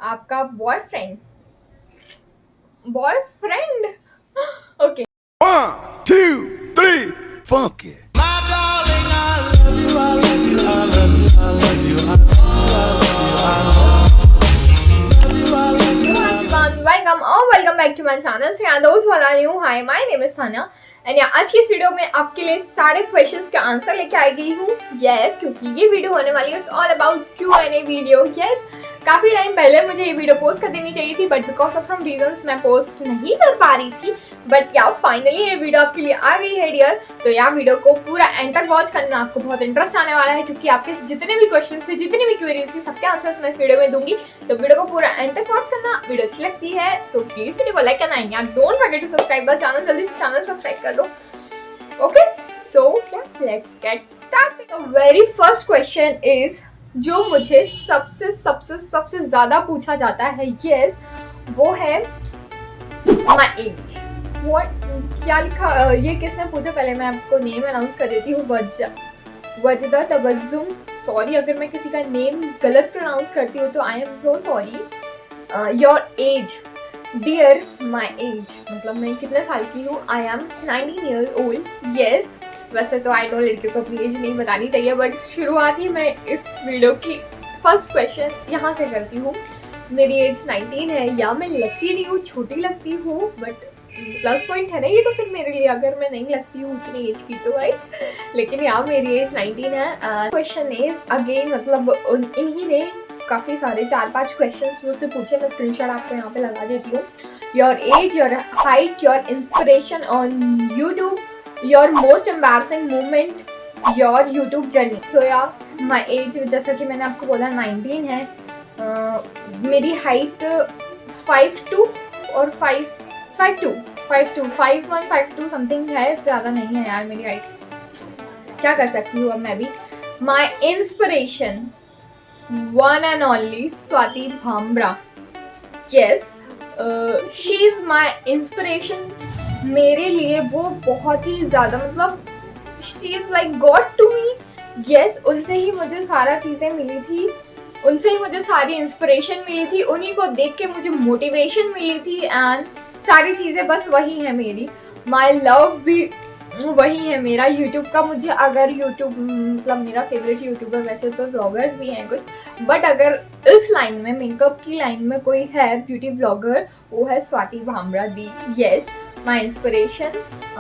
आपका boyfriend boyfriend okay. 1, 2, 3, funk it. Welcome और welcome back to my channel. So यहाँ दोस्त वाला रही हूँ। Hi, my name is Sania and आज की इस वीडियो में आपके लिए सारे क्वेश्चंस के आंसर लेके आई गई हूँ। यस, क्योंकि ये वीडियो होने वाली है it's all about Q&A video. Yes, काफी टाइम पहले मुझे ये वीडियो पोस्ट कर देनी चाहिए थी but because of some reasons मैं पोस्ट नहीं कर पा रही थी। बट या फाइनली ये वीडियो आपके लिए आ गई है डियर। तो या वीडियो को पूरा एंड तक वॉच करना, आपको बहुत इंटरेस्ट आने वाला है क्योंकि आपके जितने भी क्वेश्चन थे, जितनी भी क्वेरीज थी, सबके आंसर्स मैं इस वीडियो में दूंगी। तो वीडियो को पूरा एंड तक वॉच करना। वीडियो अच्छी लगती है तो प्लीज वीडियो को लाइक करना है। Don't forget to subscribe the channel. जल्दी से चैनल सब्सक्राइब कर दो। Okay, so let's get started. The very first question is, जो मुझे सबसे सबसे सबसे ज्यादा पूछा जाता है यस, वो है माय एज। व्हाट, क्या लिखा, ये किसने पूछा? पहले मैं आपको नेम अनाउंस कर देती हूँ। वजदा तबस्सुम। सॉरी अगर मैं किसी का नेम गलत प्रोनाउंस करती हूँ तो I am so sorry. Your age dear, my age मतलब मैं कितने साल की हूँ? I am 19 years old। Yes, वैसे तो आई नो लड़कियों को अपनी एज नहीं बतानी चाहिए बट शुरुआत ही मैं इस वीडियो की फर्स्ट क्वेश्चन यहाँ से करती हूँ। मेरी एज 19 है। या मैं लगती नहीं हूँ, छोटी लगती हूँ बट प्लस पॉइंट है ना ये तो फिर मेरे लिए, अगर मैं नहीं लगती हूँ उतनी एज की तो राइट। लेकिन यहाँ मेरी एज 19 है। क्वेश्चन इज अगेन, मतलब इन्हीं ने काफ़ी सारे 4-5 क्वेश्चंस मुझसे पूछे। मैं स्क्रीनशॉट आपको यहाँ पे लगा देती हूँ। Your age, your height, your inspiration on YouTube, your most embarrassing moment, your YouTube journey. So yeah my as, जैसा कि मैंने आपको बोला 19 है। मेरी हाइट 5'2" और 5'1" समथिंग है, इससे ज़्यादा नहीं है यार मेरी हाइट। क्या कर सकती हूँ अब मैं भी। My inspiration one and only Swati Bhamra. Yes, she is my inspiration. मेरे लिए वो बहुत ही ज़्यादा, मतलब she is like god to me. Yes, उनसे ही मुझे सारा चीज़ें मिली थी, उनसे ही मुझे सारी इंस्पिरेशन मिली थी, उन्हीं को देख के मुझे मोटिवेशन मिली थी एंड सारी चीज़ें बस वही है मेरी। माई लव भी वही है मेरा। यूट्यूब का मुझे, अगर यूट्यूब मतलब मेरा फेवरेट यूट्यूबर, वैसे तो व्लॉगर्स भी हैं कुछ, बट अगर इस लाइन में, मेकअप की लाइन में कोई है ब्यूटी ब्लॉगर, वो है Swati Bhamra di. Yes, my inspiration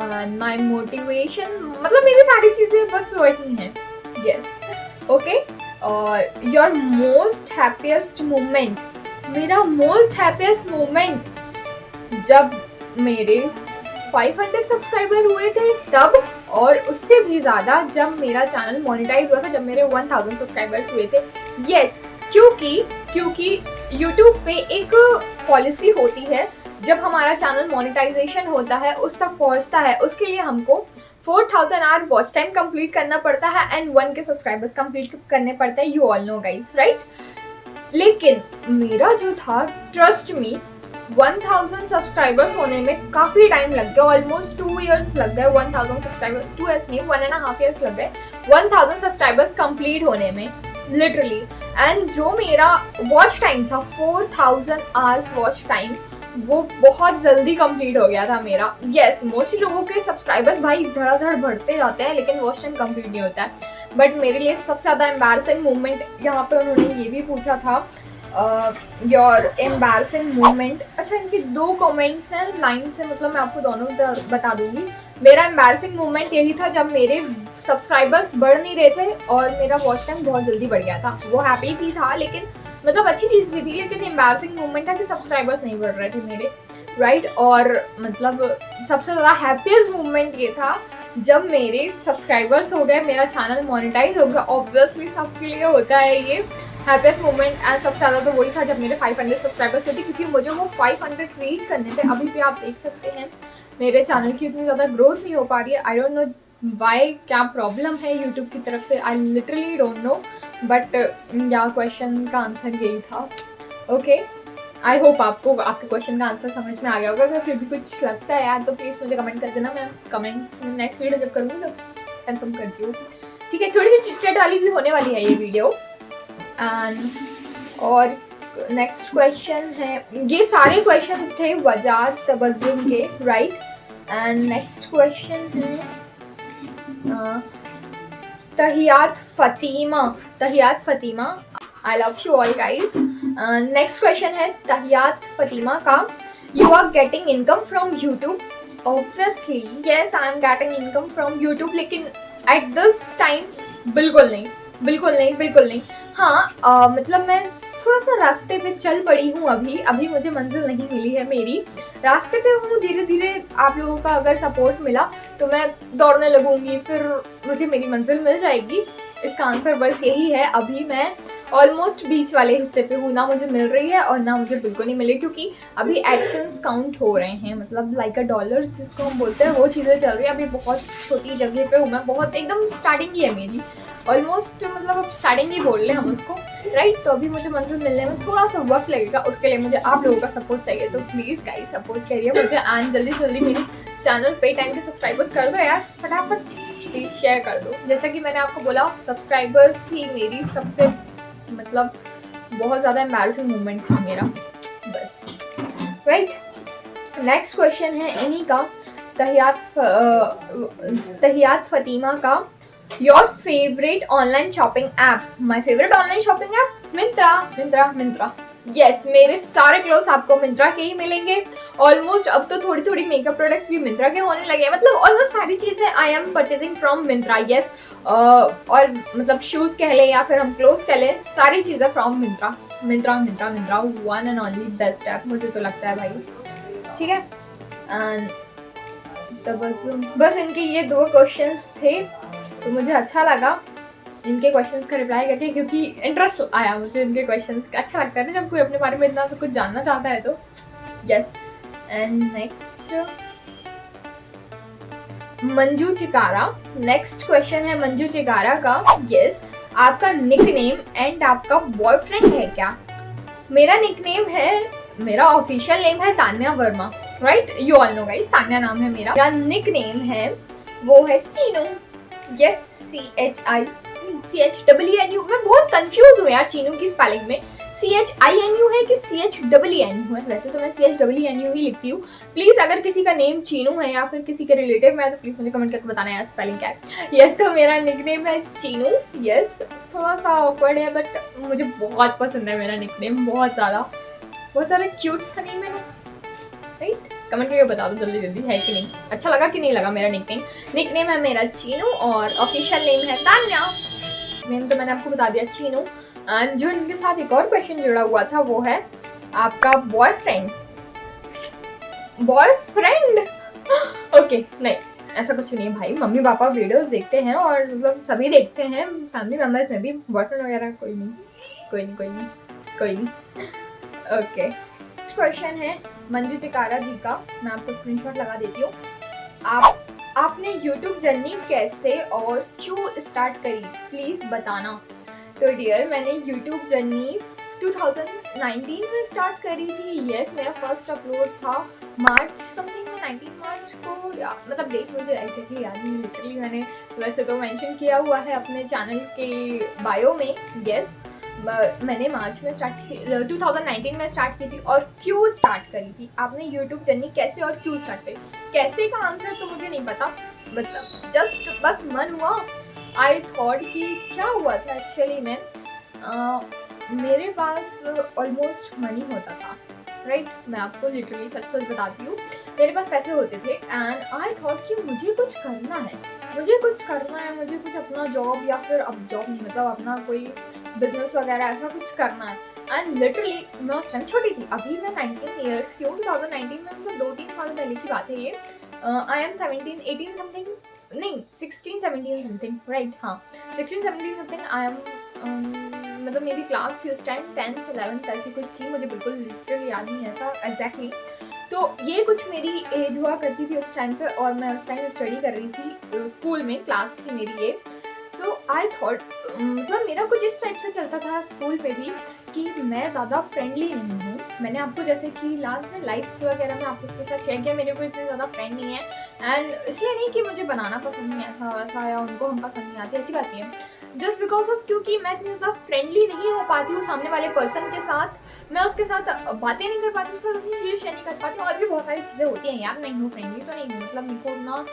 and my motivation, मतलब मेरी सारी चीज़ें बस वही हैं। Yes, okay. और योर मोस्ट हैप्पीएस्ट मोमेंट, मेरा मोस्ट हैप्पीएस्ट मोमेंट जब मेरे 500 सब्सक्राइबर हुए थे तब, और उससे भी ज़्यादा जब मेरा चैनल मोनेटाइज हुआ था, जब मेरे 1000 सब्सक्राइबर्स हुए थे। यस, क्योंकि YouTube पे एक पॉलिसी होती है, जब हमारा चैनल मोनेटाइजेशन होता है, उस तक पहुंचता है, उसके लिए हमको 4000 आवर वॉच टाइम कंप्लीट करना पड़ता है एंड 1 के सब्सक्राइबर्स कंप्लीट करने पड़ते हैं। You all know guys, right. लेकिन मेरा जो था, ट्रस्ट मी, 1000 सब्सक्राइबर्स होने में काफ़ी टाइम लग गया। ऑलमोस्ट 2 years लग गए 1000 सब्सक्राइबर्स, 2 years नहीं, 1.5 years लग गए 1000 सब्सक्राइबर्स कंप्लीट होने में, लिटरली। एंड जो मेरा वॉच टाइम था 4000 आवर्स वॉच टाइम, वो बहुत जल्दी कंप्लीट हो गया था मेरा। यस, मोस्टली लोगों के सब्सक्राइबर्स भाई धड़ाधड़ बढ़ते जाते हैं लेकिन वॉच टाइम कंप्लीट नहीं होता है। बट मेरे लिए सबसे ज़्यादा एम्बैरसिंग मोमेंट, यहाँ पे उन्होंने ये भी पूछा था, योर एम्बैरसिंग मोमेंट। अच्छा, इनके 2 कमेंट्स हैं लाइन से, मतलब मैं आपको दोनों बता दूंगी। मेरा एम्बैरसिंग मोमेंट यही था जब मेरे सब्सक्राइबर्स बढ़ नहीं रहे थे और मेरा वॉच टाइम बहुत जल्दी बढ़ गया था। वो हैप्पी भी था, लेकिन मतलब अच्छी चीज़ भी थी, लेकिन एम्बैरसिंग मोमेंट था कि सब्सक्राइबर्स नहीं बढ़ रहे थे मेरे, राइट। और मतलब सबसे ज़्यादा हैप्पीएस्ट मोमेंट ये था जब मेरे सब्सक्राइबर्स हो गए, मेरा चैनल मोनेटाइज हो गया। ऑब्वियसली सबके लिए होता है ये हैप्पीएस्ट मोमेंट, एंड सबसे ज़्यादा तो वही था जब मेरे 500 सब्सक्राइबर्स हुए थे, क्योंकि मुझे वो 500 रीच करने थे। अभी भी आप देख सकते हैं मेरे चैनल की उतनी ज़्यादा ग्रोथ नहीं हो पा रही है। आई डोंट नो वाई, क्या प्रॉब्लम है यूट्यूब की तरफ से, I literally don't know. But या क्वेश्चन का आंसर यही था। ओके, आई होप आपको आपके क्वेश्चन का आंसर समझ में आ गया होगा। अगर फिर भी कुछ लगता है यार तो प्लीज़ मुझे कमेंट कर देना। मैं कमेंट नेक्स्ट वीडियो जब करूँगी तो कंफर्म करती हूँ, ठीक है। थोड़ी सी चिट चैट वाली भी होने वाली है ये वीडियो। और नेक्स्ट क्वेश्चन है, ये सारे क्वेश्चंस थे वजात तबस्सुम के, राइट। एंड नेक्स्ट क्वेश्चन है Tahiyat Fatima, I love you all guys. Next question है तहियात फतीमा का, you are getting income from YouTube? Obviously yes, I am getting income from YouTube, लेकिन एट दिस टाइम बिल्कुल नहीं। हाँ मतलब मैं थोड़ा सा रास्ते पे चल पड़ी हूँ, अभी मुझे मंजिल नहीं मिली है मेरी, रास्ते पे हूँ। धीरे धीरे आप लोगों का अगर सपोर्ट मिला तो मैं दौड़ने लगूंगी, फिर मुझे मेरी मंजिल मिल जाएगी। इसका आंसर बस यही है। अभी मैं ऑलमोस्ट बीच वाले हिस्से पे हूँ, ना मुझे मिल रही है और ना मुझे बिल्कुल नहीं मिली, क्योंकि अभी एडसेंस काउंट हो रहे हैं, मतलब लाइक अ डॉलर्स जिसको हम बोलते हैं, वो चीज़ें चल रही है। अभी बहुत छोटी जगह पे हूँ मैं, बहुत एकदम स्टार्टिंग ही है मेरी, ऑलमोस्ट मतलब अब स्टार्टिंग ही बोल रहे हैं हम उसको, राइट। तो अभी मुझे मंजिल मिलने में थोड़ा सा वक्त लगेगा, उसके लिए मुझे आप लोगों का सपोर्ट चाहिए। तो प्लीज़ गाइस सपोर्ट करिए मुझे, एंड जल्दी से जल्दी मेरे चैनल पे 10 के सब्सक्राइबर्स कर दो यार, फटाफट प्लीज़ शेयर कर दो। जैसा कि मैंने आपको बोला, सब्सक्राइबर्स ही मेरी सबसे मतलब बहुत ज़्यादा एम्बैरसिंग मोमेंट था मेरा, बस, राइट। नेक्स्ट क्वेश्चन है इन्हीं का, तहियात फतीमा का, your favourite online shopping app? My favourite online shopping app Myntra. Yes, मेरे सारे क्लोथ्स आपको मिंत्रा के ही मिलेंगे। ऑलमोस्ट अब तो थोड़ी थोड़ी मेकअप प्रोडक्ट्स भी मिंत्रा के होने लगे हैं, मतलब ऑलमोस्ट सारी चीज़ें I am purchasing from Myntra, yes. और मतलब शूज़ कह लें या फिर हम क्लोथ्स कह लें, सारी चीज़ें from Myntra. One and only best app मुझे तो लगता है भाई, ठीक है। एंड तबस्सुम, बस इनके ये 2 क्वेश्चंस थे, तो मुझे अच्छा लगा इनके क्वेश्चंस का रिप्लाई करके, क्योंकि इंटरेस्ट आया मुझे इनके क्वेश्चंस का। अच्छा लगता है ना जब कोई अपने बारे में इतना सब कुछ जानना चाहता है, तो yes. And next Manju चिकारा, next question है मंजू चिकारा का, यस, आपका निकनेम एंड आपका बॉयफ्रेंड है क्या? मेरा निकनेम है, मेरा ऑफिशियल नेम है Tanya Verma, right, you all know guys, Tanya नाम है मेरा। मेरा निकनेम है वो है चीनू, यस, CHINU। मैं बहुत कंफ्यूज हूँ यार चीनू की स्पेलिंग में, CHINU है कि CHEENU है? वैसे तो मैं CHEENU ही लिखती हूँ। प्लीज अगर किसी का नेम चीनू है या फिर किसी के रिलेटिव में है तो प्लीज मुझे कमेंट करके बताना यार स्पेलिंग क्या है। यस, तो मेरा निकनेम है चीनू, यस। थोड़ा सा ऑकवर्ड है बट मुझे बहुत पसंद है मेरा निकनेम, बहुत ज़्यादा क्यूट सा नेम है, राइट। कमेंट करके बता दो जल्दी जल्दी, है कि नहीं, अच्छा लगा कि नहीं लगा मेरा निकनेम है मेरा चीनू और ऑफिशियल नेम है तान्या। नेम तो मैंने आपको बता दिया, चीनू। एंड जो इनके साथ एक और क्वेश्चन जुड़ा हुआ था वो है आपका बॉयफ्रेंड। ओके, नहीं ऐसा कुछ नहीं है भाई, मम्मी पापा वीडियोस देखते हैं और मतलब सभी देखते हैं, फैमिली मेम्बर्स में भी बॉयफ्रेंड वगैरह कोई नहीं। ओके, नेक्स्ट क्वेश्चन है मंजू चिकारा जी का, मैं आपको स्क्रीनशॉट लगा देती हूँ। आपने YouTube जर्नी कैसे और क्यों स्टार्ट करी, प्लीज़ बताना। तो डियर, मैंने YouTube जर्नी 2019 में स्टार्ट करी थी, यस। मेरा फर्स्ट अपलोड था मार्च समथिंग में, 19 मार्च को, या मतलब डेट मुझे एग्जैक्टली याद नहीं, लिटरली मैंने वैसे तो मेंशन किया हुआ है अपने चैनल के बायो में, यस। मैंने मार्च में स्टार्ट की, 2019 में स्टार्ट की थी। और क्यों स्टार्ट करी थी, आपने यूट्यूब जर्नी कैसे और क्यों स्टार्ट करी? कैसे का आंसर तो मुझे नहीं पता, मतलब जस्ट बस मन हुआ, आई थॉट कि क्या हुआ था एक्चुअली में, मेरे पास ऑलमोस्ट मनी होता था, राइट। मैं आपको लिटरली सच बताती हूँ, मेरे पास पैसे होते थे एंड आई थॉट कि मुझे कुछ करना है, मुझे कुछ अपना जॉब या फिर अब जॉब नहीं, मतलब अपना कोई बिजनेस वगैरह ऐसा कुछ करना है। एंड लिटरली मैं उस टाइम छोटी थी, अभी मैं 19 ईयर्स की हूँ, 2019 में, मतलब 2-3 साल पहले की बात है ये। आई एम 17-18 समथिंग, नहीं 16-17 समथिंग, राइट, हाँ 16-17 समथिंग। आई एम मतलब मेरी क्लास थी उस टाइम 10th 11th ऐसी कुछ थी, मुझे बिल्कुल लिटरली याद नहीं है ऐसा एग्जैक्टली। तो ये कुछ मेरी एज हुआ करती थी उस टाइम पे, और मैं उस टाइम स्टडी कर रही थी स्कूल में, क्लास थी मेरी ये। सो आई थॉट, मतलब मेरा कुछ इस टाइप से चलता था स्कूल पे भी कि मैं ज़्यादा फ्रेंडली नहीं हूँ। मैंने आपको जैसे कि लास्ट में लाइफ्स वगैरह में आपको के साथ शेयर किया, मेरे को इतने ज़्यादा फ्रेंड नहीं है। एंड इसलिए नहीं कि मुझे बनाना पसंद नहीं आता था या उनको हम पसंद नहीं आते, ऐसी बात नहीं है। जस्ट बिकॉज ऑफ क्योंकि मैं इतनी ज़्यादा फ्रेंडली नहीं हो पाती हूँ सामने वाले पर्सन के साथ, मैं उसके साथ बातें नहीं कर पाती, उसके साथ अपनी चीज़ें शेयर नहीं कर पाती, और भी बहुत सारी चीज़ें होती हैं यार। नहीं हूँ फ्रेंडली तो नहीं हूँ, मतलब मेरे को ना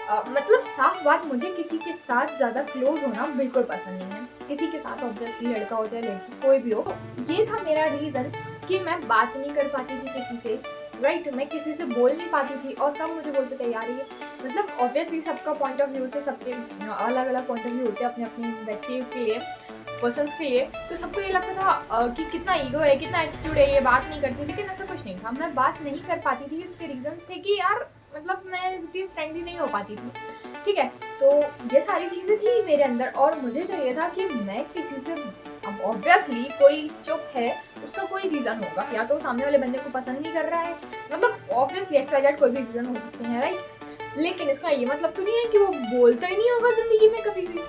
मतलब साफ बात, मुझे किसी के साथ ज़्यादा क्लोज होना बिल्कुल पसंद नहीं है। किसी के साथ ऑब्वियसली, लड़का हो चाहे लड़की कोई भी हो। तो ये था मेरा रीज़न कि मैं बात नहीं कर पाती थी किसी से, राइट मैं किसी से बोल नहीं पाती थी, और सब मुझे बोलते थे यार ये, मतलब ऑब्वियसली सबका पॉइंट ऑफ व्यू से, सबके अलग अलग पॉइंट ऑफ व्यू होते हैं अपने अपने व्यक्ति के लिए, पर्सन्स के लिए। तो सबको ये लगता था कि कितना ईगो है, कितना एटीट्यूड है, ये बात नहीं करती, लेकिन ऐसा कुछ नहीं था। मैं बात नहीं कर पाती थी, उसके रीजंस थे कि यार मतलब मैं इतनी फ्रेंडली नहीं हो पाती थी, ठीक है। तो ये सारी चीज़ें थी मेरे अंदर, और मुझे चाहिए था कि मैं किसी से, अब ऑब्वियसली कोई चुप है उसका कोई रीज़न होगा, या तो सामने वाले बंदे को पसंद नहीं कर रहा है, मतलब ऑब्वियसली XYZ कोई भी रीज़न हो सकते हैं, राइट। लेकिन इसका ये मतलब तो नहीं है कि वो बोलता ही नहीं होगा ज़िंदगी में कभी भी,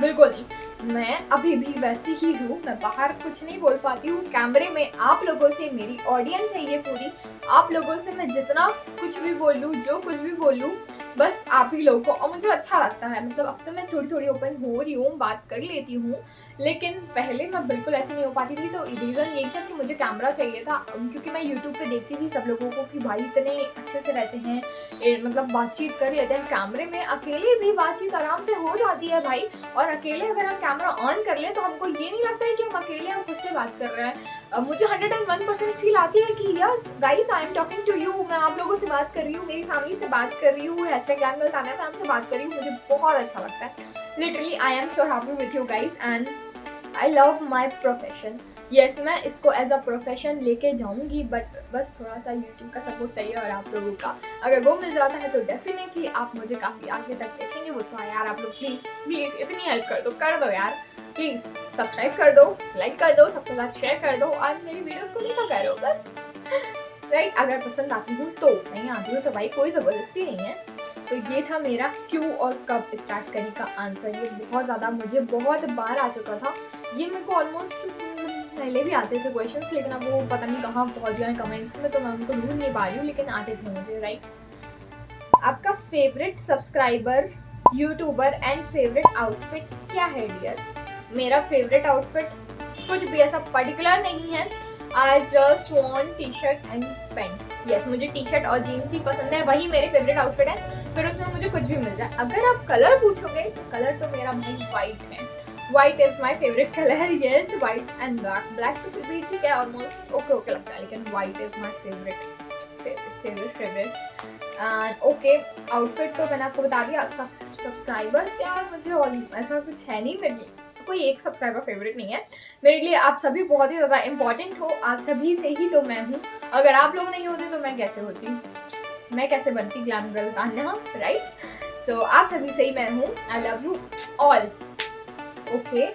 बिल्कुल नहीं। मैं अभी भी वैसी ही हूँ, मैं बाहर कुछ नहीं बोल पाती हूँ, कैमरे में आप लोगों से, मेरी ऑडियंस है ये पूरी, आप लोगों से मैं जितना कुछ भी बोलूँ, जो कुछ भी बोलूँ, बस आप ही लोगों को, और मुझे अच्छा लगता है। मतलब अब तो मैं थोड़ी थोड़ी ओपन हो रही हूँ, बात कर लेती हूँ, लेकिन पहले मैं बिल्कुल ऐसी नहीं हो पाती थी। तो रीज़न यही था कि मुझे कैमरा चाहिए था, क्योंकि मैं यूट्यूब पे देखती थी सब लोगों को कि भाई इतने अच्छे से रहते हैं, मतलब बातचीत कर लेते हैं कैमरे में, अकेले भी बातचीत आराम से हो जाती है भाई। और अकेले अगर हम कैमरा ऑन कर ले तो हमको ये नहीं लगता है कि हम अकेले हम खुद से बात कर रहे हैं। मुझे 101% फील आती है कि yes guys I am talking to you, मैं आप लोगों से बात कर रही हूँ, मेरी फैमिली से बात कर रही हूँ, #ज्ञान तान्या मैम से बात कर रही हूँ, मुझे बहुत अच्छा लगता है। Literally I am so happy with you guys, and I love my profession. Yes मैं इसको एज अ प्रोफेशन लेके जाऊंगी, बट बस थोड़ा सा यूट्यूब का सपोर्ट चाहिए और आप लोगों का, अगर वो मिल जाता है तो डेफिनेटली आप मुझे काफ़ी आगे तक देखेंगे। वो तो यार आप लोग प्लीज़ प्लीज़ इतनी हेल्प कर दो यार, प्लीज़ सब्सक्राइब कर दो, लाइक कर दो, सबके साथ शेयर कर दो, और मेरी वीडियोस को लिखा करो बस, राइट। अगर पसंद आती हूँ तो, नहीं आती हूँ तो भाई कोई ज़बरदस्ती नहीं है। तो ये था मेरा क्यों और कब स्टार्ट करने का आंसर। ये बहुत ज़्यादा मुझे बहुत बार आ चुका था, ये मेरे को ऑलमोस्ट पहले भी आते थे क्वेश्चंस, लेकिन अब वो पता नहीं कहाँ पहुँच गए कमेंट्स में, तो मैं उनको ढूंढ नहीं पा रही हूँ, लेकिन आते थे मुझे, राइट। आपका favourite subscriber, YouTuber and favourite outfit क्या है डियर? मेरा फेवरेट आउटफिट कुछ भी ऐसा पर्टिकुलर नहीं है, I just want tea shirt and pant. Yes मुझे टी शर्ट और जीन्स ही पसंद है, वही मेरे फेवरेट आउटफिट है, फिर उसमें मुझे कुछ भी मिल जाए। अगर आप कलर पूछोगे तो कलर तो मेरा भाई वाइट है, white is my favourite colour. Yes white and black, black तो फिर भी ठीक है ऑलमोस्ट ओके ओके लगता है, लेकिन white is my favourite. Okay outfit तो मैंने आपको बता दिया। सब्सक्राइबर्स यार मुझे और ऐसा कुछ है नहीं, मेरे लिए कोई एक सब्सक्राइबर फेवरेट नहीं है, मेरे लिए आप सभी बहुत ही ज़्यादा इंपॉर्टेंट हो, आप सभी से ही तो मैं हूँ। अगर आप लोग नहीं होते तो मैं कैसे होती, मैं कैसे बनती ग्लैम गर्ल तान्या, राइट। सो आप सभी से ही मैं हूँ, आई लव यू ऑल। ओके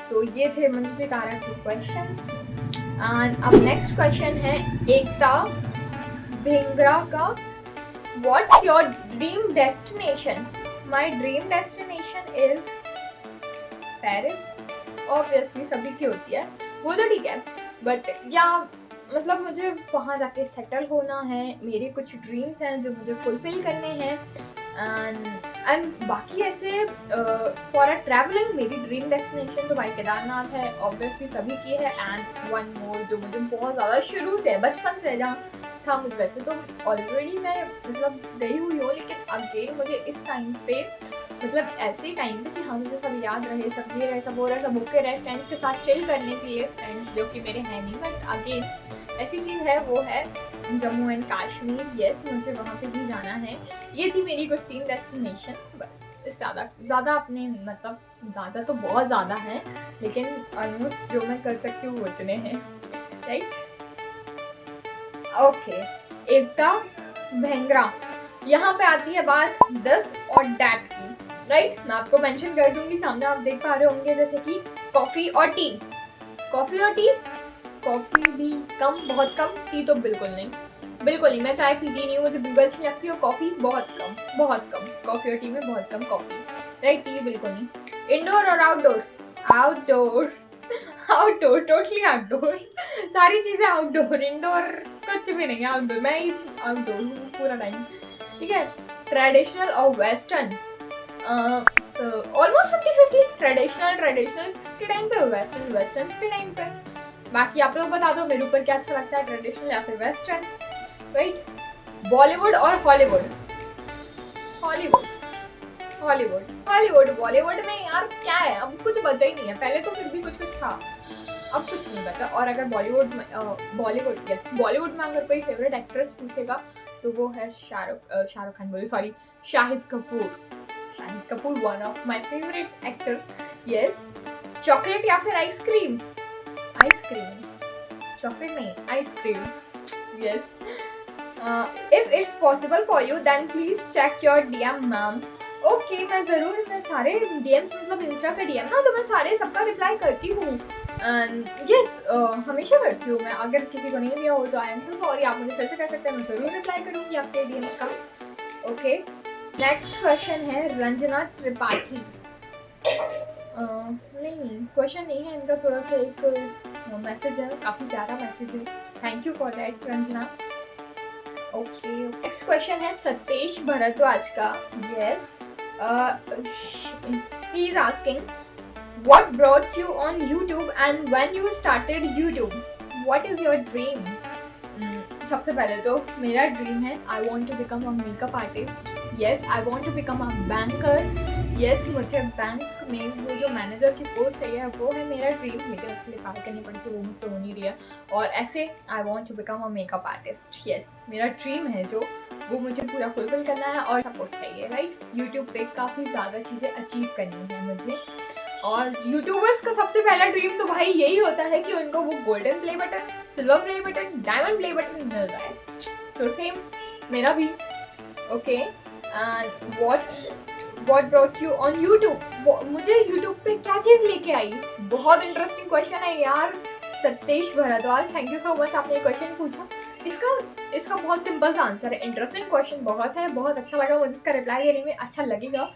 तो ये थे मंजू तारा के क्वेश्चंस, एंड अब नेक्स्ट क्वेश्चन है एकता भिंगरा का, what's your dream destination? My dream destination is Paris. Obviously सभी की होती है वो तो ठीक है, बट या मतलब मुझे वहाँ जाके सेटल होना है, मेरे कुछ ड्रीम्स हैं जो मुझे फुलफिल करने हैं, एंड बाकी ऐसे फॉर अ ट्रैवलिंग मेरी ड्रीम डेस्टिनेशन तो भाई केदारनाथ है, ऑब्वियसली सभी की है। एंड वन मोर जो मुझे बहुत ज़्यादा शुरू से बचपन से जहाँ था, मुझे वैसे तो ऑलरेडी मैं मतलब गई हुई हूँ, लेकिन अगेन मुझे इस टाइम पे मतलब ऐसे टाइम पे कि हाँ मुझे सब याद रहे, सब ये रहे, सब हो रहा है, सब ओके रहे, फ्रेंड्स के साथ चिल करने के लिए, फ्रेंड्स जो कि मेरे हैं नहीं, बट अगेन ऐसी चीज़ है वो है जम्मू एंड कश्मीर। यस मुझे वहाँ पे भी जाना है, ये थी मेरी कुछ ड्रीम डेस्टिनेशन। बस ज़्यादा अपने मतलब ज़्यादा तो बहुत ज़्यादा है, लेकिन ऑलमोस्ट जो मैं कर सकती हूँ वो इतने हैं, राइट। ओके एकता भेंगरा, यहाँ पे आती है बात दिस और डैट की, राइट। मैं आपको मेंशन कर दूंगी, सामने आप देख पा रहे होंगे, जैसे कि कॉफ़ी और टी, कॉफ़ी और टी, कॉफ़ी भी कम, बहुत कम, टी तो बिल्कुल नहीं, बिल्कुल नहीं, मैं चाय पीती नहीं हूँ, मुझे बिल्कुल अच्छी लगती है, और कॉफ़ी बहुत कम, कॉफ़ी और टी में बहुत कम कॉफ़ी, राइट, टी बिल्कुल नहीं। इंडोर और outdoor? Outdoor outdoor, totally outdoor, सारी चीज़ें आउटडोर, इंडोर कुछ भी नहीं है, आउटडोर, मैं ही आउटडोर हूँ पूरा टाइम, ठीक है। ट्रेडिशनल और वेस्टर्न? सो ऑलमोस्ट 50-50, ट्रेडिशनल के टाइम पे, वेस्टर्न के टाइम पे। बाकी आप लोग बता दो मेरे ऊपर क्या अच्छा लगता है, ट्रेडिशनल या फिर वेस्टर्न, राइट? बॉलीवुड और हॉलीवुड, बॉलीवुड में यार क्या है, अब कुछ बचा ही नहीं है। पहले तो फिर भी कुछ था, अब कुछ नहीं बचा। और अगर बॉलीवुड में अगर कोई फेवरेट एक्ट्रेस पूछेगा तो वो है शाहरुख खान बोले, sorry, Shahid Kapoor, one of my favourite actor. Yes. Chocolate या फिर आइसक्रीम? चॉकलेट नहीं, ice cream. Yes. If it's possible for you then please check your DM ma'am. Okay, मैं जरूर, मैं सारे डीएम्स, मतलब इंस्टा का डीएम ना, तो मैं सारे सबका रिप्लाई करती हूँ। यस, हमेशा करती हूँ मैं। अगर किसी को नहीं दिया हो तो आई एम सो सॉरी, आप मुझे फिर से कह सकते हैं, मैं जरूर रिप्लाई करूँगी आपके डीएम्स का। ओके, नेक्स्ट क्वेश्चन है रंजना त्रिपाठी। नहीं, क्वेश्चन नहीं है इनका, थोड़ा सा एक मैसेज है, काफी प्यारा मैसेज है। Thank you for that Ranjana. Okay, next question है सतेश भरद्वाज का। Yes, he is asking what brought you on YouTube and when you started YouTube, what is your dream? सबसे पहले तो मेरा ड्रीम है, I want to become a makeup artist. Yes, I want to become a banker. Yes, मुझे bank में वो जो manager की पोस्ट चाहिए वो है मेरा ड्रीम, लेकिन उसके लिए पढ़ाई करनी पड़ती है, वो मुझसे हो नहीं रही है। और ऐसे I want to become a makeup artist. Yes, मेरा ड्रीम है जो, वो मुझे पूरा फुलफिल करना है और सपोर्ट चाहिए, राइट? यूट्यूब पे काफ़ी ज़्यादा चीज़ें अचीव करनी है मुझे। और यूट्यूबर्स का सबसे पहला ड्रीम तो भाई यही होता है कि उनको वो golden play button, silver play button, diamond play button मिल जाए। सो सेम मेरा भी। Okay, and what brought you on YouTube? मुझे यूट्यूब पे क्या चीज़ लेके आई? बहुत इंटरेस्टिंग क्वेश्चन है यार Satesh Bharadwaj, thank you so much, आपने ये क्वेश्चन पूछा। इसका बहुत सिंपल सा आंसर है। इंटरेस्टिंग क्वेश्चन बहुत है, बहुत अच्छा लगा मुझे, इसका रिप्लाई देने में अच्छा लगेगा।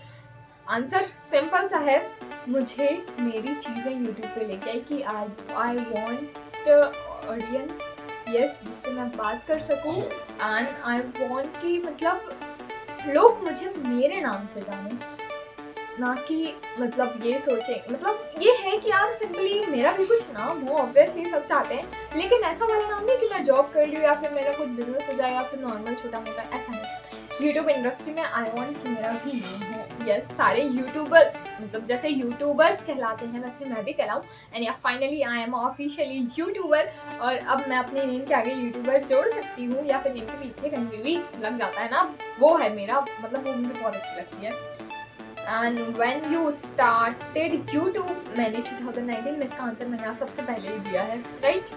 आंसर सिंपल सा है, मुझे मेरी चीज़ें यूट्यूब पे लेके आई कि आई वॉन्ट ऑडियंस, यस, जिससे मैं बात कर सकूँ, एंड आई वॉन्ट कि मतलब लोग मुझे मेरे नाम से जाने, ना कि मतलब ये सोचें, मतलब ये है कि यार सिंपली मेरा भी कुछ नाम हो। ऑब्वियसली सब चाहते हैं, लेकिन ऐसा वाला नाम नहीं कि मैं जॉब कर लूँ या फिर मेरा कुछ बिजनेस हो जाए या फिर नॉर्मल छोटा मोटा, ऐसा नहीं। यूट्यूब इंडस्ट्री में आई वॉन्ट कि मेरा भी नाम हो। यस, सारे यूट्यूबर्स, मतलब जैसे यूट्यूबर्स कहलाते हैं वैसे मैं भी कहलाऊँ, एंड या finally I am officially YouTuber. और अब मैं अपने नेम के आगे यूट्यूबर जोड़ सकती हूँ या फिर नेम के पीछे कहीं भी लग जाता है ना, वो है मेरा, मतलब वो मुझे बहुत अच्छी लगती है। And when you started YouTube, मैंने 2019 में इसका आंसर मैंने सबसे पहले ही दिया है, right?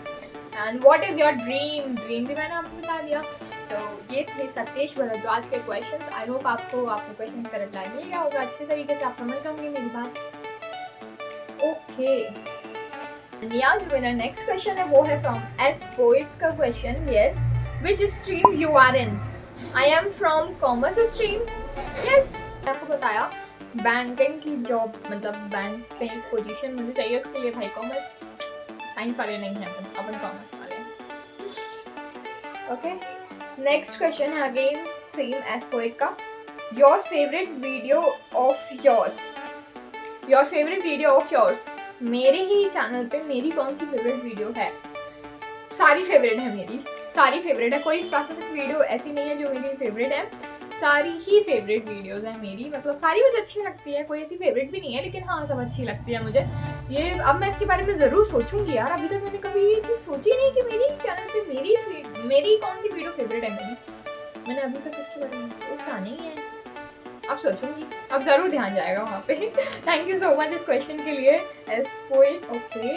And what is your dream? Dream भी मैंने आपको बता दिया। तो ये थे सतेश भरद्वाज के क्वेश्चंस। आई होप आपको आपके क्वेश्चन का रिप्लाई मिल गया होगा अच्छे तरीके से, आप समझ गए होंगे मेरी बात। ओके, या जो मेरा नेक्स्ट क्वेश्चन है वो है फ्रॉम एस पोइट का question. Yes, which stream you are in? I am from commerce stream. Yes, मैंने आपको बताया बैंकिंग की जॉब, मतलब बैंक पे एक पोजीशन मुझे चाहिए, उसके लिए भाई कॉमर्स, साइंस वाले नहीं हैं अपन कॉमर्स वाले। ओके, नेक्स्ट क्वेश्चन है अगेन सेम एज पोइट का। Your favourite video of yours? Your favourite video of yours? मेरे ही चैनल पे मेरी कौन सी फेवरेट वीडियो है? सारी फेवरेट है मेरी, सारी फेवरेट है, कोई स्पेसिफिक वीडियो ऐसी नहीं है जो मेरी फेवरेट है, सारी ही फेवरेट वीडियोस हैं मेरी, मतलब सारी मुझे अच्छी लगती है, कोई ऐसी फेवरेट भी नहीं है, लेकिन हाँ सब अच्छी लगती है मुझे। ये अब मैं इसके बारे में ज़रूर सोचूंगी यार, अभी तक मैंने कभी ये चीज़ सोची नहीं कि मेरी चैनल पे मेरी कौन सी वीडियो फेवरेट है मेरी, मैंने अभी तक इसके बारे में सोचा नहीं है, अब सोचूंगी, अब ज़रूर ध्यान जाएगा वहाँ पे। थैंक यू सो मच इस क्वेश्चन के लिए एस पोइट। ओके,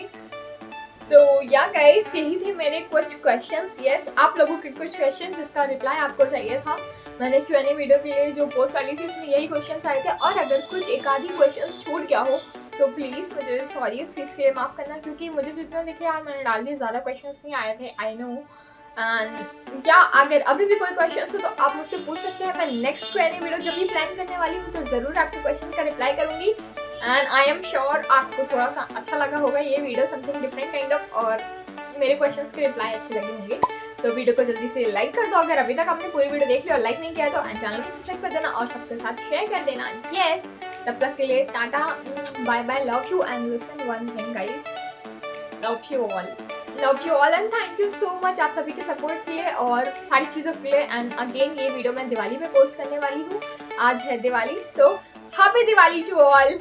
सो या गाइस, यही थे मेरे कुछ क्वेश्चंस। यस, आप लोगों के कुछ क्वेश्चंस जिसका रिप्लाई आपको चाहिए था, मैंने Q&A वीडियो के लिए जो पोस्ट डाली थी उसमें यही क्वेश्चंस आए थे। और अगर कुछ एक आधी क्वेश्चंस छूट गया हो तो प्लीज़ मुझे सॉरी उस चीज़ के लिए माफ़ करना, क्योंकि मुझे जितना देखे यार मैंने डाल दिए, ज़्यादा क्वेश्चंस नहीं आए थे, आई नो। एंड क्या अगर अभी भी कोई क्वेश्चन हो तो आप मुझसे पूछ सकते हैं, मैं नेक्स्ट Q&A वीडियो जब भी प्लान करने वाली हूँ तो ज़रूर आपके क्वेश्चन का रिप्लाई करूँगी। एंड आई एम श्योर आपको थोड़ा सा अच्छा लगा होगा ये video, something different kind of, और मेरे क्वेश्चंस के रिप्लाई अच्छे लगे होंगे। तो वीडियो को जल्दी से लाइक कर दो अगर अभी तक आपने पूरी वीडियो देख ली और लाइक नहीं किया तो, एंड चैनल को सब्सक्राइब कर देना और सबके साथ शेयर कर देना। यस, तब तक के लिए tata, bye bye, love you and listen one thing guys, love you all and thank you so much आप सभी के सपोर्ट के लिए और सारी चीज़ों के लिए। एंड अगेन ये वीडियो मैं दिवाली पे पोस्ट करने वाली हूँ, आज है Diwali, so happy Diwali to all.